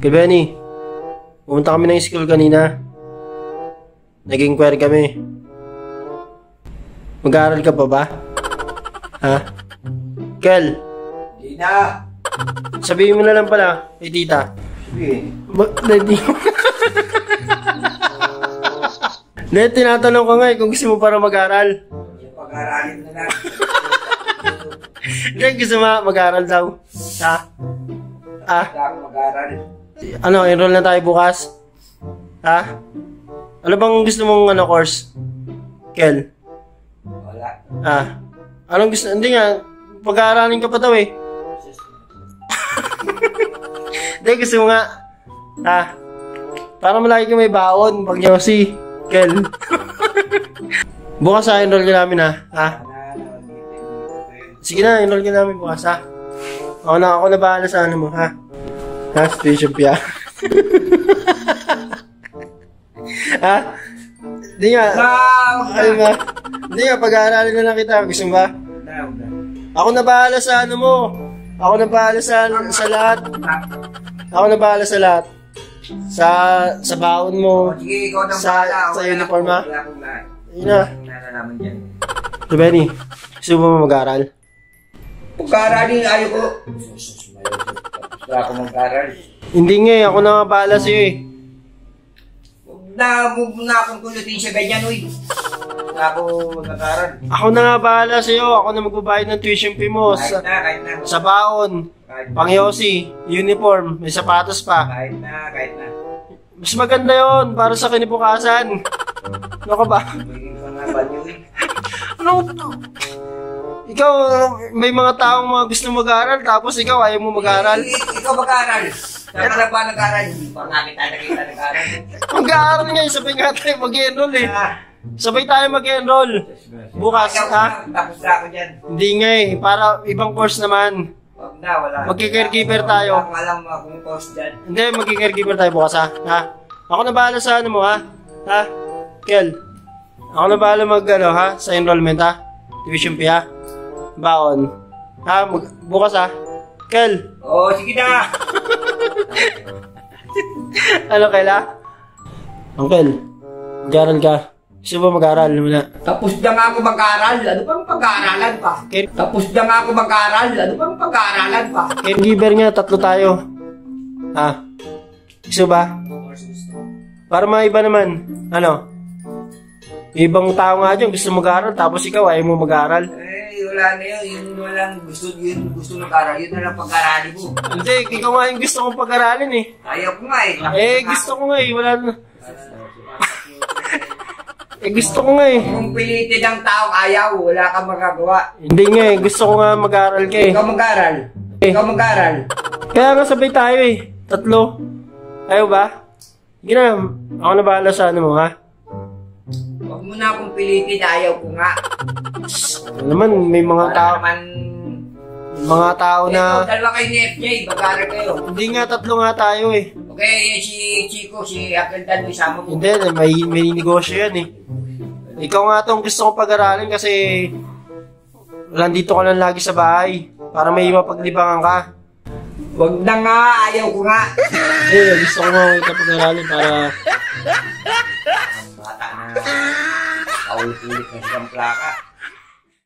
Kay Benny, pumunta kami ng school kanina. Nag-inquire kami. Mag-aaral ka pa ba? Ha? Kel? Hindi na. Sabihin mo na lang pala kay tita. Sige. Hindi. Hindi, tinatanong ko nga kung gusto mo para mag-aaral. Pag-aralin na lang. Hindi, gusto mo mag-aaral daw. Ha? Ah? Hindi ako mag-aral. Ano, enroll na tayo bukas? Ha? Ano bang gusto mong course? Kel? Wala. Ah? Anong gusto? Hindi nga, pag-aaralin ka pa daw eh. Hindi, gusto mo nga. Ha? Para malaki ka may baon pag Yossi. Kel. Bukas enroll ka namin ha? Ha? Sige na, enroll ka namin bukas ha? Ako na bahala sa ano mo ha? Ha? Station Pia. Ha? Hindi nga. Ay nga. Hindi nga, pag-aaralin na lang kita. Gusto mo ba? Ako na bahala sa ano mo. Ako na bahala sa lahat. Ako na bahala sa lahat. Sa baon mo. Sige, ikaw nang bahala. Sa uniform ha? Wala akong lahat. Yun na. Nalalaman dyan. So Benny, gusto mo mag-aaral? Pag-aaralin, ayaw ko. Gusto ako mag-aral. Hindi nga eh, ako na nga bahala sa'yo eh. Huwag na akong kulutin sa ganyan, uy. Wala ako mag-aral. Ako na nga bahala sa'yo. Ako na magbabayad ng tuition fee mo. Kahit na. Sa baon. Pang Yossi, uniform, may sapatos pa. Kahit na. Mas maganda yon para sa kinibukasan. Ano ka ba? Magiging ka nga banyo, uy. Ano? Ikaw, may mga taong mga gusto mag-aaral, tapos ikaw ayaw mo mag-aaral. Ikaw mag-aral. Saan ka na ba nag-aral? Hindi pa nga kita nag-aral. Mag-aaral ngayon, sabay nga tayo mag-enroll eh. Sabay tayo mag-enroll. Bukas, ha? Tapos na ako dyan. Hindi nga eh, para ibang course naman. Wag na, wala. Magki-caregiver tayo. Wala akong alam akong course dyan. Hindi, magki-caregiver tayo bukas ha? Ha? Ako na bahala sa ano mo ha? Ha? Kel? Ako na bahala ha? Sa enrollment ha? Tuition fee ha? Baon. Ha? Bukas ha? Kel? Oo, sige na. Ano Kela? Uncle, mag-aaral ka. Gusto ba mag-aaral? Wala. Tapos na nga ako mag-aral. Ano bang pag-aaralan pa? Tapos na nga ako mag-aral. Ano bang pag-aaralan pa? Caregiver nga, 3 tayo. Ha? Gusto ba? Para maiba naman. Ano? Ibang tao nga dyan, gusto mag-aaral, tapos ikaw ayaw mo mag-aaral. Wala na yun. Yun walang gusto mag-aral. Yun na lang pag-aralin mo. Hindi, ikaw nga yung gusto kong pag-aralin eh. Ayaw ko nga Gusto ko nga eh, wala na. Gusto ko nga eh. Kung pilitin ng tao ayaw, wala kang magagawa. Hindi nga eh, gusto ko nga mag-aaral ka eh. Ikaw mag-aral. Ikaw mag-aral. Kaya nga sabay tayo eh, 3. Ayaw ba? Sige na, ako na bahala sa ano mo ha? Huwag mo na akong pilitin, ayaw ko nga. Ano naman, may mga Para tao, naman... mga tao na... Ikaw, dalawa kayo ni FJ, mag-aral kayo. Hindi nga, 3 nga tayo eh. Okay, si Chico, si Akeldan, isama mo. Hindi, may negosyo yan eh. Ikaw nga itong gusto kong pag-aralin kasi nandito ka lang lagi sa bahay para may mapaglibangan ka. Huwag na nga, ayaw ko nga. Gusto ko nga kita pag-aralin para... Ang bata na paulit-ulit ng isang plaka.